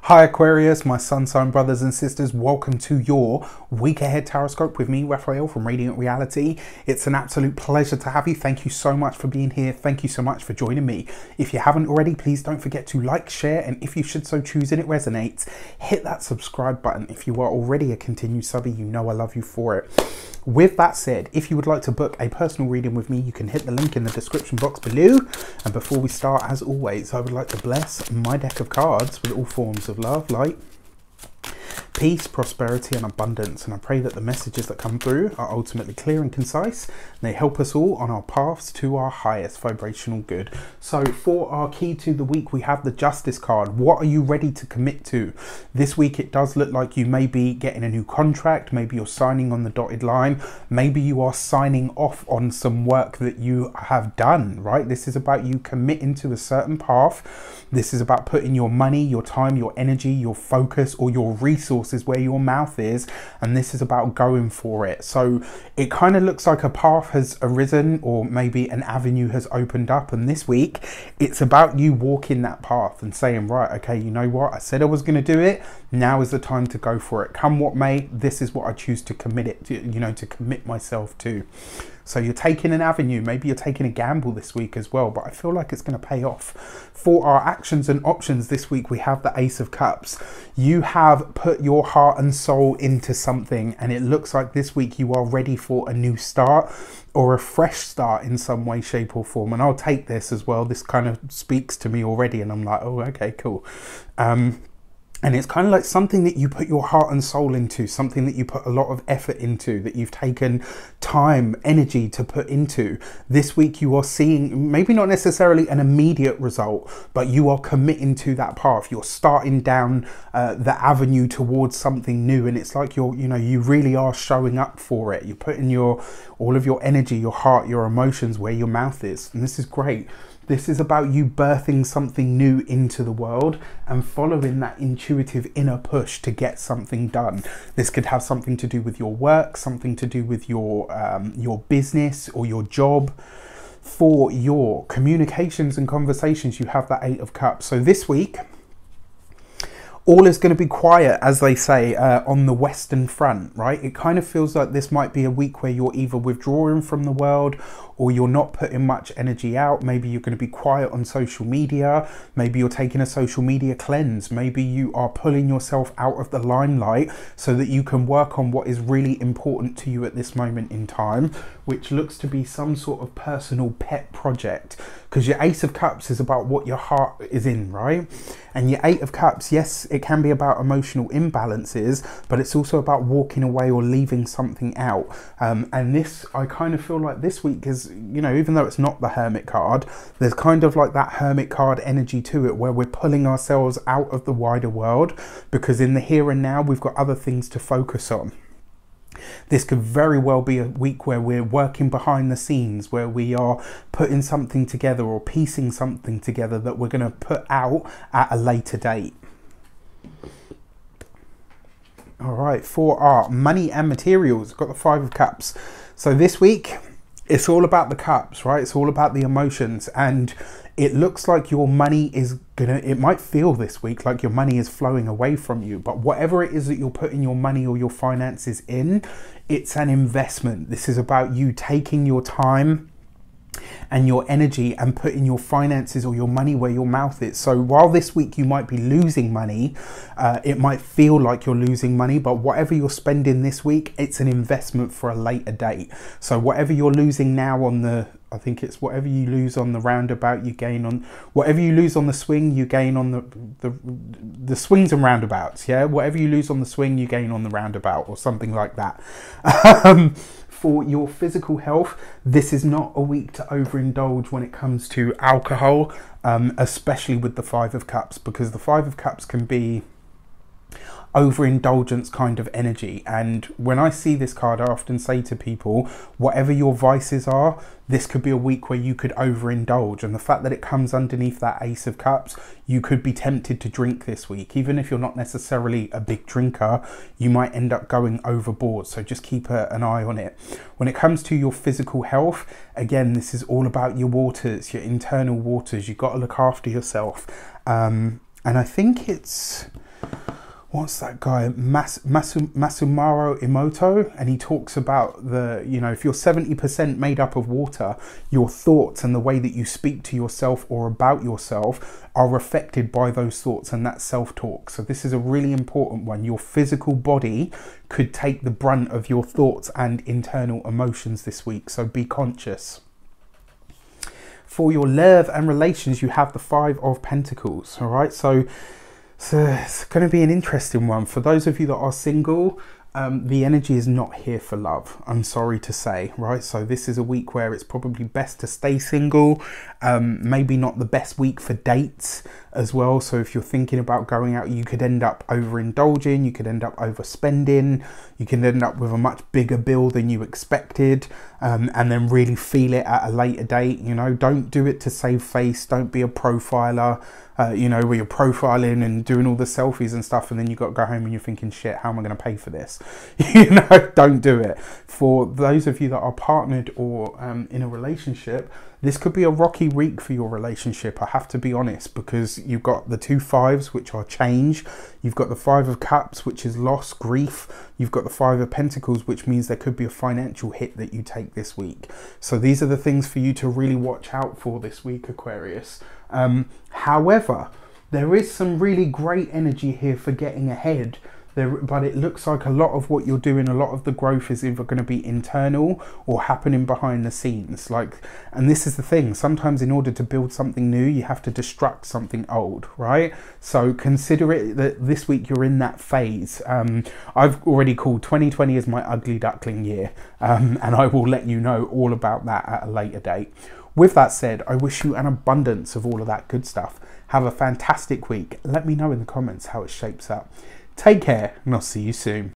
Hi Aquarius, my sun sign brothers and sisters, welcome to your week ahead tarot with me, Raphael from Reydiant Reality. It's an absolute pleasure to have you. Thank you so much for being here. Thank you so much for joining me. If you haven't already, please don't forget to like, share, and if you should so choose and it resonates, hit that subscribe button. If you are already a continued subby, you know I love you for it. With that said, if you would like to book a personal reading with me, you can hit the link in the description box below. And before we start, as always, I would like to bless my deck of cards with all forms of love, light, peace, prosperity and abundance, and I pray that the messages that come through are ultimately clear and concise, and they help us all on our paths to our highest vibrational good. So for our key to the week, we have the Justice card. What are you ready to commit to? This week it does look like you may be getting a new contract, maybe you're signing on the dotted line, maybe you are signing off on some work that you have done, right? This is about you committing to a certain path. This is about putting your money, your time, your energy, your focus or your resources where your mouth is, and this is about going for it. So it kind of looks like a path has arisen, or maybe an avenue has opened up, and this week it's about you walking that path and saying, right, okay, you know what, I said I was going to do it, now is the time to go for it. Come what may, this is what I choose to commit it to, to commit myself to. So you're taking an avenue, maybe you're taking a gamble this week as well, but I feel like it's going to pay off. For our actions and options this week, we have the Ace of Cups. You have put your heart and soul into something, and it looks like this week you are ready for a new start or a fresh start in some way, shape or form. And I'll take this as well. This kind of speaks to me already, and I'm like, oh, okay, cool. And it's kind of like something that you put your heart and soul into, something that you put a lot of effort into, that you've taken time, energy to put into. This week you are seeing maybe not necessarily an immediate result, but you are committing to that path. You're starting down the avenue towards something new, and it's like you really are showing up for it. You're putting all of your energy, your heart, your emotions where your mouth is, and this is great. This is about you birthing something new into the world and following that intuitive inner push to get something done. This could have something to do with your work, something to do with your business or your job. For your communications and conversations, you have that Eight of Cups. So this week, all is going to be quiet, as they say, on the Western Front, right? It kind of feels like this might be a week where you're either withdrawing from the world or you're not putting much energy out. Maybe you're going to be quiet on social media. Maybe you're taking a social media cleanse. Maybe you are pulling yourself out of the limelight so that you can work on what is really important to you at this moment in time, which looks to be some sort of personal pet project, because your Ace of Cups is about what your heart is in, right? And your Eight of Cups, yes, it can be about emotional imbalances, but it's also about walking away or leaving something out. And this, I kind of feel like this week is, even though it's not the Hermit card, there's kind of like that Hermit card energy to it, where we're pulling ourselves out of the wider world, because in the here and now, we've got other things to focus on. This could very well be a week where we're working behind the scenes, where we are putting something together or piecing something together that we're going to put out at a later date. All right, for our money and materials, got the Five of Cups. So this week, it's all about the cups, right? It's all about the emotions, and it looks like your money is it might feel this week like your money is flowing away from you, but whatever it is that you're putting your money or your finances in, it's an investment. This is about you taking your time and your energy and putting your finances or your money where your mouth is. So while this week you might be losing money, it might feel like you're losing money, but whatever you're spending this week, it's an investment for a later date. So whatever you're losing now on the, I think it's whatever you lose on the roundabout, you gain on, whatever you lose on the swing, you gain on the swings and roundabouts. Yeah, whatever you lose on the swing, you gain on the roundabout, or something like that. For your physical health, this is not a week to overindulge when it comes to alcohol, especially with the Five of Cups, because the Five of Cups can be overindulgence kind of energy. And when I see this card, I often say to people, whatever your vices are, this could be a week where you could overindulge. And the fact that it comes underneath that Ace of Cups, you could be tempted to drink this week. Even if you're not necessarily a big drinker, you might end up going overboard. So just keep an eye on it. When it comes to your physical health, again, this is all about your waters, your internal waters. You've got to look after yourself. And I think it's what's that guy, Masumaro Emoto, and he talks about the, you know, if you're 70% made up of water, your thoughts and the way that you speak to yourself or about yourself are affected by those thoughts and that self-talk. So this is a really important one. Your physical body could take the brunt of your thoughts and internal emotions this week, so be conscious. For your love and relations, you have the Five of Pentacles. All right, so it's going to be an interesting one. For those of you that are single, the energy is not here for love, I'm sorry to say, right? So this is a week where it's probably best to stay single. Maybe not the best week for dates as well. So if you're thinking about going out, you could end up overindulging, you could end up overspending, you can end up with a much bigger bill than you expected, and then really feel it at a later date. You know, don't do it to save face. Don't be a profiler, you know, where you're profiling and doing all the selfies and stuff, and then you got to go home and you're thinking, shit, how am I going to pay for this? You know, don't do it. For those of you that are partnered or in a relationship, this could be a rocky week for your relationship, I have to be honest, because you've got the two fives, which are change. You've got the Five of Cups, which is loss, grief. You've got the Five of Pentacles, which means there could be a financial hit that you take this week. So these are the things for you to really watch out for this week, Aquarius. However, there is some really great energy here for getting ahead. But it looks like a lot of what you're doing, a lot of the growth is either going to be internal or happening behind the scenes. And this is the thing, sometimes in order to build something new, you have to destruct something old, right? So consider it that this week you're in that phase. I've already called 2020 as my ugly duckling year, and I will let you know all about that at a later date. With that said, I wish you an abundance of all of that good stuff. Have a fantastic week. Let me know in the comments how it shapes up. Take care, and I'll see you soon.